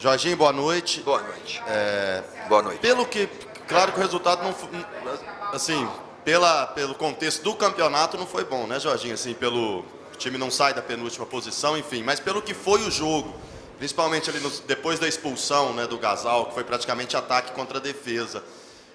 Jorginho, boa noite. Boa noite. Boa noite. Pelo que, claro que o resultado não, assim, pelo contexto do campeonato não foi bom, né, Jorginho? Assim, o time não sai da penúltima posição, enfim, mas pelo que foi o jogo, principalmente ali depois da expulsão, né, do Gasal, que foi praticamente ataque contra defesa.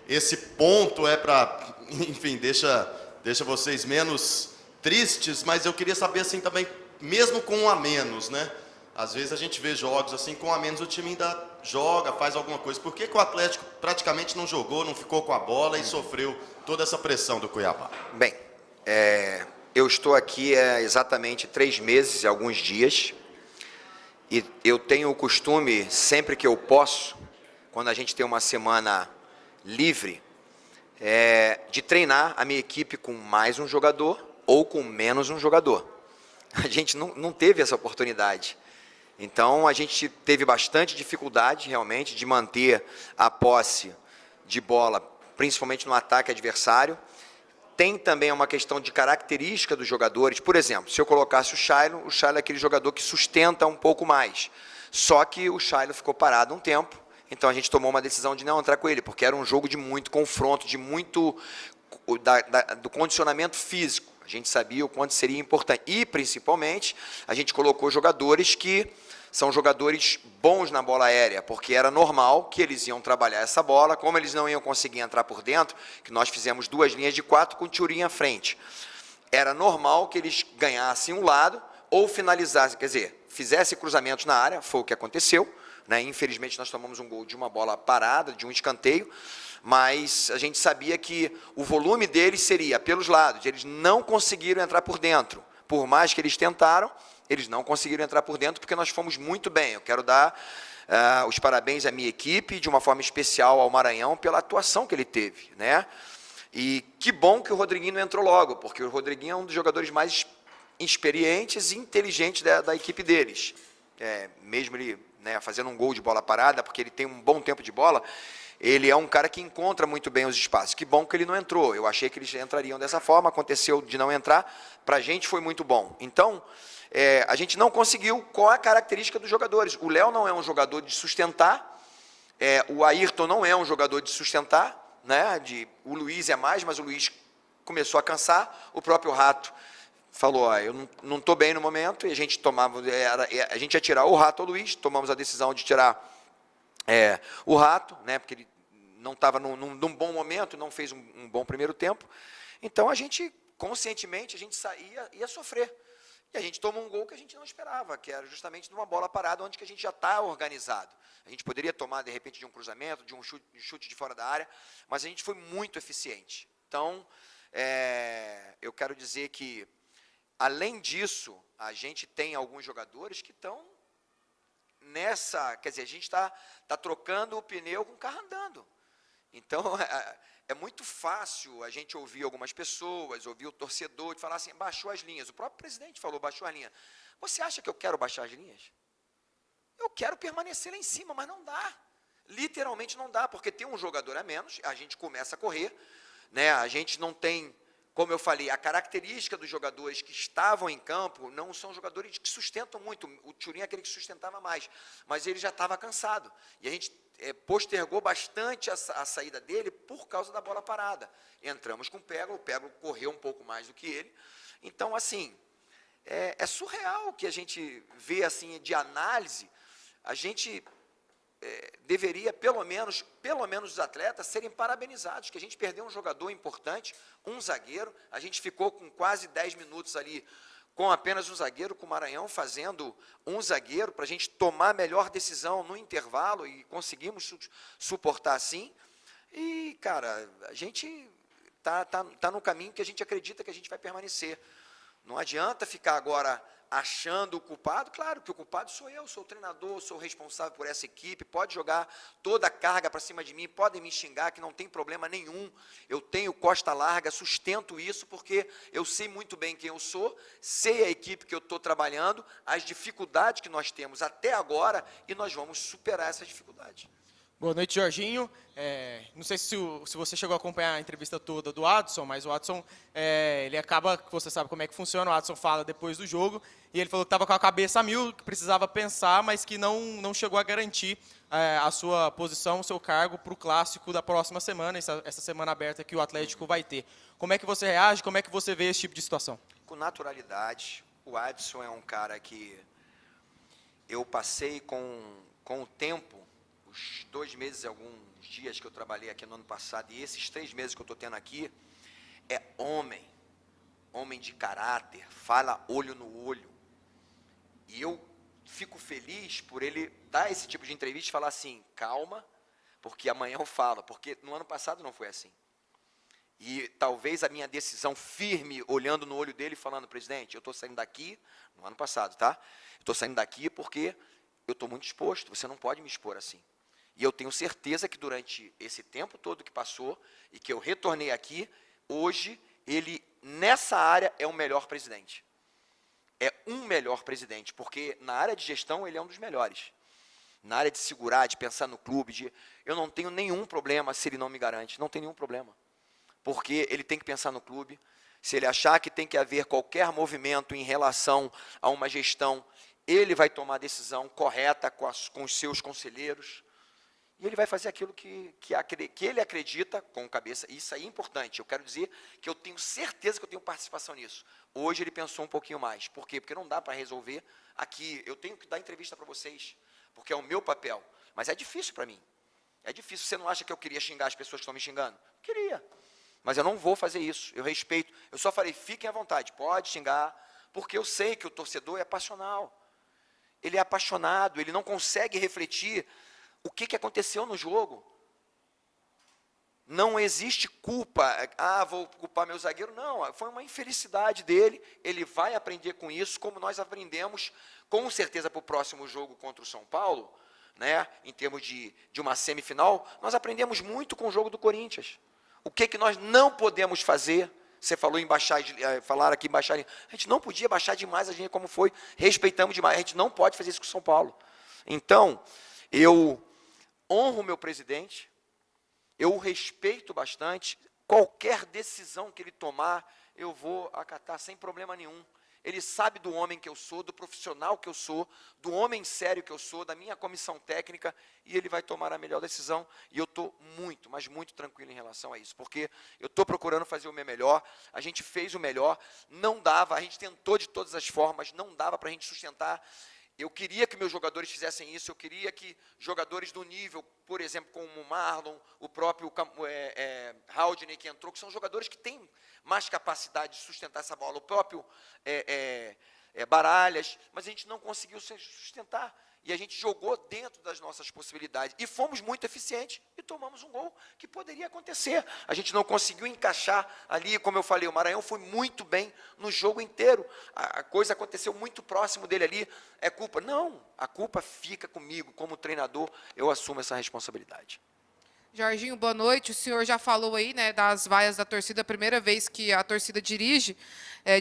Esse ponto é para, enfim, deixa vocês menos tristes, mas eu queria saber assim também, mesmo com um a menos, né? Às vezes a gente vê jogos assim, com um a menos o time ainda joga, faz alguma coisa. Por que o Atlético praticamente não jogou, não ficou com a bola e sofreu toda essa pressão do Cuiabá? Bem, eu estou aqui há exatamente 3 meses e alguns dias, e eu tenho o costume, sempre que eu posso, quando a gente tem uma semana livre, de treinar a minha equipe com mais um jogador ou com menos um jogador. A gente não teve essa oportunidade. Então, a gente teve bastante dificuldade, realmente, de manter a posse de bola, principalmente no ataque adversário. Tem também uma questão de característica dos jogadores. Por exemplo, se eu colocasse o Shailon é aquele jogador que sustenta um pouco mais. Só que o Shailon ficou parado um tempo, então a gente tomou uma decisão de não entrar com ele, porque era um jogo de muito confronto, de muito do condicionamento físico. A gente sabia o quanto seria importante. E, principalmente, a gente colocou jogadores que são jogadores bons na bola aérea, porque era normal que eles iam trabalhar essa bola, como eles não iam conseguir entrar por dentro, que nós fizemos 2 linhas de 4 com o Thuram à frente. Era normal que eles ganhassem um lado ou finalizassem, quer dizer, fizessem cruzamentos na área, foi o que aconteceu, né? Infelizmente, nós tomamos um gol de uma bola parada, de um escanteio, mas a gente sabia que o volume deles seria pelos lados, eles não conseguiram entrar por dentro, por mais que eles tentaram, eles não conseguiram entrar por dentro, porque nós fomos muito bem. Eu quero dar os parabéns à minha equipe, de uma forma especial ao Maranhão, pela atuação que ele teve, né? E que bom que o Rodriguinho não entrou logo, porque o Rodriguinho é um dos jogadores mais experientes e inteligentes da equipe deles. Mesmo ele, né, fazendo um gol de bola parada, porque ele tem um bom tempo de bola, ele é um cara que encontra muito bem os espaços. Que bom que ele não entrou. Eu achei que eles entrariam dessa forma, aconteceu de não entrar. Para a gente foi muito bom. Então, a gente não conseguiu qual a característica dos jogadores. O Léo não é um jogador de sustentar, o Ayrton não é um jogador de sustentar, né? O Luiz é mais, mas o Luiz começou a cansar. O próprio Rato falou, eu não estou bem no momento, e a gente a gente ia tirar o Rato ou o Luiz, tomamos a decisão de tirar o Rato, né? Porque ele não estava num bom momento, não fez um bom primeiro tempo. Então, a gente, conscientemente, a gente ia sofrer. E a gente tomou um gol que a gente não esperava, que era justamente numa bola parada, onde que a gente já está organizado. A gente poderia tomar, de repente, de um cruzamento, de um chute de fora da área, mas a gente foi muito eficiente. Então, eu quero dizer que, além disso, a gente tem alguns jogadores que estão quer dizer, a gente está trocando o pneu com o carro andando. Então, é muito fácil a gente ouvir algumas pessoas, ouvir o torcedor, de falar assim, baixou as linhas. O próprio presidente falou, baixou as linhas. Você acha que eu quero baixar as linhas? Eu quero permanecer lá em cima, mas não dá. Literalmente não dá, porque tem um jogador a menos, a gente começa a correr, né? A gente não tem, como eu falei, a característica dos jogadores que estavam em campo não são jogadores que sustentam muito. O Thuram é aquele que sustentava mais, mas ele já estava cansado. E a gente postergou bastante a saída dele por causa da bola parada. Entramos com o Pego correu um pouco mais do que ele. Então, assim, é surreal que a gente vê, assim, de análise. A gente deveria, pelo menos os atletas serem parabenizados, que a gente perdeu um jogador importante, um zagueiro, a gente ficou com quase 10 minutos ali, com apenas um zagueiro, com o Maranhão fazendo um zagueiro, para a gente tomar a melhor decisão no intervalo, e conseguimos suportar assim. E, cara, a gente tá no caminho que a gente acredita que a gente vai permanecer. Não adianta ficar agora achando o culpado. Claro que o culpado sou eu, sou o treinador, sou o responsável por essa equipe, pode jogar toda a carga para cima de mim, podem me xingar, que não tem problema nenhum. Eu tenho costa larga, sustento isso, porque eu sei muito bem quem eu sou, sei a equipe que eu estou trabalhando, as dificuldades que nós temos até agora, e nós vamos superar essas dificuldades. Boa noite, Jorginho. Não sei se você chegou a acompanhar a entrevista toda do Adson, mas o Adson, ele acaba, você sabe como é que funciona, o Adson fala depois do jogo, e ele falou que estava com a cabeça a mil, que precisava pensar, mas que não chegou a garantir a sua posição, o seu cargo para o Clássico da próxima semana, essa semana aberta que o Atlético vai ter. Como é que você reage, como é que você vê esse tipo de situação? Com naturalidade, o Adson é um cara que eu passei com o tempo, os 2 meses e alguns dias que eu trabalhei aqui no ano passado, e esses 3 meses que eu estou tendo aqui, é homem de caráter, fala olho no olho. E eu fico feliz por ele dar esse tipo de entrevista e falar assim, calma, porque amanhã eu falo, porque no ano passado não foi assim. E talvez a minha decisão firme, olhando no olho dele, falando, presidente, eu estou saindo daqui, no ano passado, tá? Estou saindo daqui porque eu estou muito exposto, você não pode me expor assim. E eu tenho certeza que durante esse tempo todo que passou, e que eu retornei aqui, hoje, ele, nessa área, é o melhor presidente. É um melhor presidente, porque na área de gestão ele é um dos melhores. Na área de segurar, de pensar no clube, eu não tenho nenhum problema se ele não me garante, não tem nenhum problema. Porque ele tem que pensar no clube. Se ele achar que tem que haver qualquer movimento em relação a uma gestão, ele vai tomar a decisão correta com os seus conselheiros. E ele vai fazer aquilo que ele acredita com cabeça. Isso aí é importante. Eu quero dizer que eu tenho certeza que eu tenho participação nisso. Hoje ele pensou um pouquinho mais. Por quê? Porque não dá para resolver aqui. Eu tenho que dar entrevista para vocês, porque é o meu papel. Mas é difícil para mim. É difícil. Você não acha que eu queria xingar as pessoas que estão me xingando? Queria. Mas eu não vou fazer isso, eu respeito. Eu só falei, fiquem à vontade, pode xingar, porque eu sei que o torcedor é passional. Ele é apaixonado, ele não consegue refletir o que aconteceu no jogo. Não existe culpa, vou culpar meu zagueiro. Não, foi uma infelicidade dele, ele vai aprender com isso, como nós aprendemos, com certeza, para o próximo jogo contra o São Paulo, né, em termos de uma semifinal, nós aprendemos muito com o jogo do Corinthians. O que nós não podemos fazer? Você falou em baixar, falaram aqui em baixar. A gente não podia baixar demais a gente como foi. Respeitamos demais. A gente não pode fazer isso com o São Paulo. Então, eu honro o meu presidente, eu o respeito bastante. Qualquer decisão que ele tomar, eu vou acatar sem problema nenhum. Ele sabe do homem que eu sou, do profissional que eu sou, do homem sério que eu sou, da minha comissão técnica, e ele vai tomar a melhor decisão, e eu estou muito, mas muito tranquilo em relação a isso, porque eu estou procurando fazer o meu melhor, a gente fez o melhor, não dava, a gente tentou de todas as formas, não dava para a gente sustentar. Eu queria que meus jogadores fizessem isso, eu queria que jogadores do nível, por exemplo, como o Marlon, o próprio Haldney que entrou, que são jogadores que têm mais capacidade de sustentar essa bola, o próprio Baralhas, mas a gente não conseguiu sustentar. E a gente jogou dentro das nossas possibilidades. E fomos muito eficientes e tomamos um gol que poderia acontecer. A gente não conseguiu encaixar ali, como eu falei, o Maranhão foi muito bem no jogo inteiro. A coisa aconteceu muito próximo dele ali. É culpa? Não, a culpa fica comigo. Como treinador, eu assumo essa responsabilidade. Jorginho, boa noite. O senhor já falou aí, né, das vaias da torcida, a primeira vez que a torcida dirige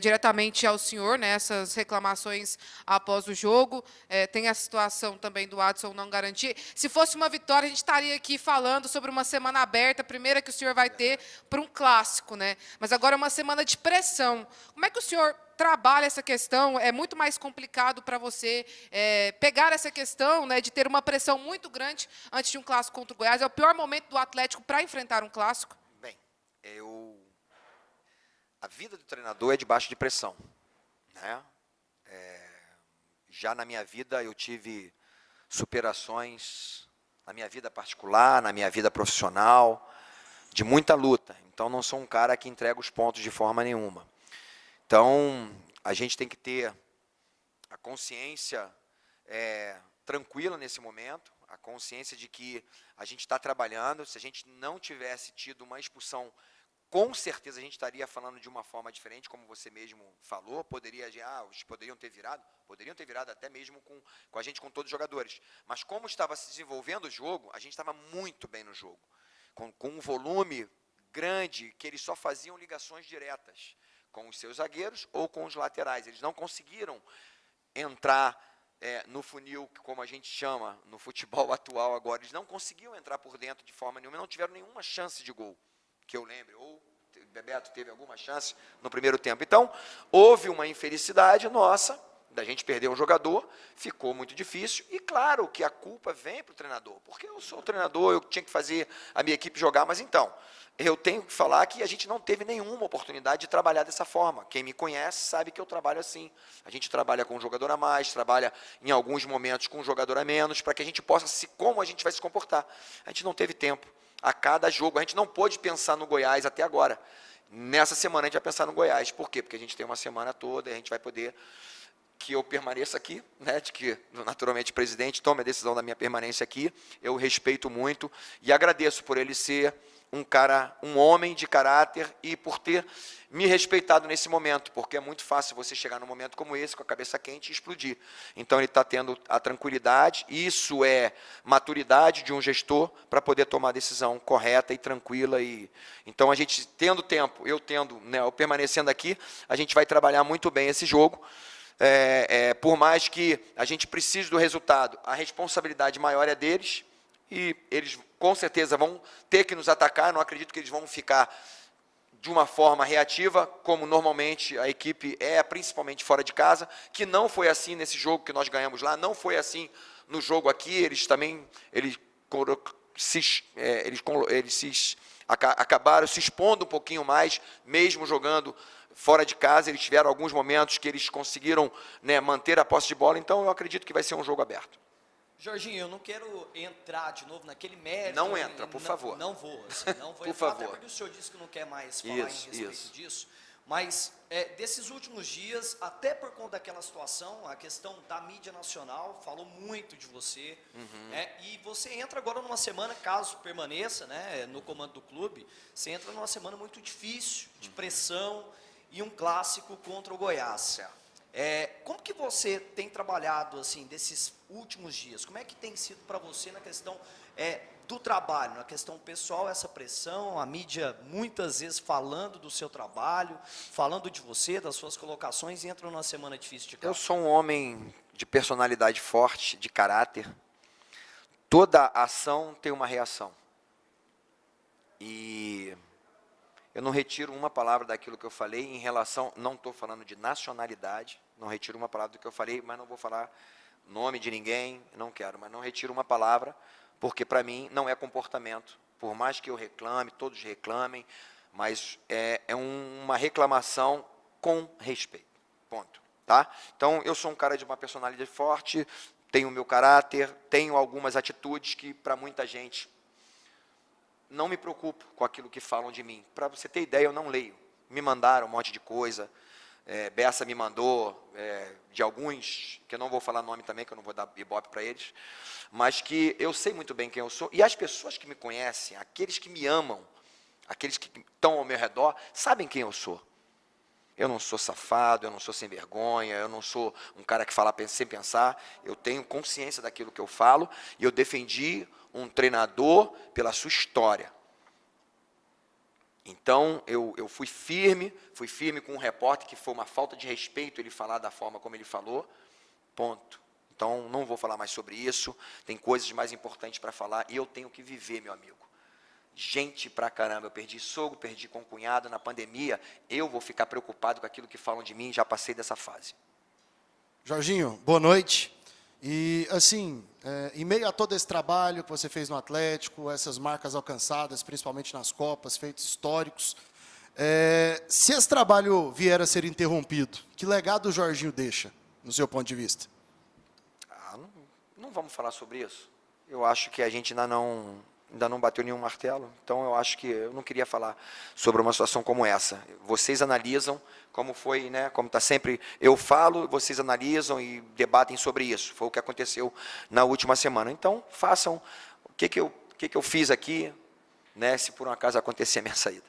diretamente ao senhor, né, essas reclamações após o jogo. Tem a situação também do Adson não garantir. Se fosse uma vitória, a gente estaria aqui falando sobre uma semana aberta, a primeira que o senhor vai ter para um clássico, né? Mas agora é uma semana de pressão. Como é que o senhor trabalha essa questão? É muito mais complicado para você pegar essa questão, né, de ter uma pressão muito grande antes de um clássico contra o Goiás. É o pior momento do Atlético para enfrentar um clássico? Bem, a vida do treinador é debaixo de pressão, né? Já na minha vida eu tive superações, na minha vida particular, na minha vida profissional, de muita luta. Então não sou um cara que entrega os pontos de forma nenhuma. Então, a gente tem que ter a consciência tranquila nesse momento, a consciência de que a gente está trabalhando. Se a gente não tivesse tido uma expulsão, com certeza a gente estaria falando de uma forma diferente, como você mesmo falou. Poderiam ter virado até mesmo com a gente, com todos os jogadores. Mas como estava se desenvolvendo o jogo, a gente estava muito bem no jogo, com um volume grande, que eles só faziam ligações diretas com os seus zagueiros ou com os laterais. Eles não conseguiram entrar no funil, como a gente chama, no futebol atual agora, eles não conseguiam entrar por dentro de forma nenhuma, não tiveram nenhuma chance de gol, que eu lembre, ou Bebeto teve alguma chance no primeiro tempo. Então, houve uma infelicidade nossa, da gente perder um jogador, ficou muito difícil, e claro que a culpa vem para o treinador, porque eu sou o treinador, eu tinha que fazer a minha equipe jogar, mas então, eu tenho que falar que a gente não teve nenhuma oportunidade de trabalhar dessa forma. Quem me conhece sabe que eu trabalho assim. A gente trabalha com um jogador a mais, trabalha em alguns momentos com um jogador a menos, para que a gente possa, como a gente vai se comportar. A gente não teve tempo. A cada jogo, a gente não pôde pensar no Goiás até agora. Nessa semana a gente vai pensar no Goiás. Por quê? Porque a gente tem uma semana toda e a gente vai poder que eu permaneça aqui, né, de que naturalmente o presidente tome a decisão da minha permanência aqui. Eu respeito muito e agradeço por ele ser um homem de caráter e por ter me respeitado nesse momento, porque é muito fácil você chegar num momento como esse, com a cabeça quente e explodir. Então, ele está tendo a tranquilidade, isso é maturidade de um gestor para poder tomar a decisão correta e tranquila. Então, a gente tendo tempo, eu permanecendo aqui, a gente vai trabalhar muito bem esse jogo. Por mais que a gente precise do resultado, a responsabilidade maior é deles, e eles com certeza vão ter que nos atacar. Não acredito que eles vão ficar de uma forma reativa, como normalmente a equipe principalmente fora de casa, que não foi assim nesse jogo que nós ganhamos lá, não foi assim no jogo aqui. Eles também acabaram se expondo um pouquinho mais, mesmo jogando fora de casa. Eles tiveram alguns momentos que eles conseguiram, manter a posse de bola, então eu acredito que vai ser um jogo aberto. Jorginho, eu não quero entrar de novo naquele mérito. Não entra, por favor. Não vou, não vou por entrar, favor. até porque o senhor disse que não quer mais falar em respeito disso. Mas, desses últimos dias, até por conta daquela situação, a questão da mídia nacional falou muito de você. E você entra agora numa semana, caso permaneça, no comando do clube, você entra numa semana muito difícil, de pressão, e um clássico contra o Goiás. Certo. Como que você tem trabalhado assim desses últimos dias? Como é que tem sido para você na questão do trabalho, na questão pessoal, essa pressão, a mídia muitas vezes falando do seu trabalho, falando de você, das suas colocações, e entra numa semana difícil de casa? Eu sou um homem de personalidade forte, de caráter. Toda ação tem uma reação. E eu não retiro uma palavra daquilo que eu falei em relação, não estou falando de nacionalidade, não retiro uma palavra do que eu falei, mas não vou falar nome de ninguém, não quero, mas não retiro uma palavra, porque para mim não é comportamento. Por mais que eu reclame, todos reclamem, mas é uma reclamação com respeito, ponto. Tá? Então, eu sou um cara de uma personalidade forte, tenho o meu caráter, tenho algumas atitudes que para muita gente não me preocupo com aquilo que falam de mim. Para você ter ideia, eu não leio. Me mandaram um monte de coisa. Bessa me mandou, de alguns, que eu não vou falar nome também, que eu não vou dar ibope para eles, mas que eu sei muito bem quem eu sou. E as pessoas que me conhecem, aqueles que me amam, aqueles que estão ao meu redor, sabem quem eu sou. Eu não sou safado, eu não sou sem vergonha, eu não sou um cara que fala sem pensar. Eu tenho consciência daquilo que eu falo, e eu defendi um treinador pela sua história. Então, eu fui firme com um repórter, que foi uma falta de respeito ele falar da forma como ele falou, ponto. Então, não vou falar mais sobre isso, tem coisas mais importantes para falar, e eu tenho que viver, meu amigo. Gente pra caramba, eu perdi sogro, perdi concunhado na pandemia, eu vou ficar preocupado com aquilo que falam de mim, já passei dessa fase. Jorginho, boa noite. E, assim, em meio a todo esse trabalho que você fez no Atlético, essas marcas alcançadas, principalmente nas Copas, feitos históricos, se esse trabalho vier a ser interrompido, que legado o Jorginho deixa, no seu ponto de vista? Não vamos falar sobre isso. Eu acho que a gente ainda não bateu nenhum martelo, então eu acho que eu não queria falar sobre uma situação como essa. Vocês analisam como foi, como está sempre, eu falo, vocês analisam e debatem sobre isso. Foi o que aconteceu na última semana. Então, façam o que eu fiz aqui, se por um acaso acontecer a minha saída.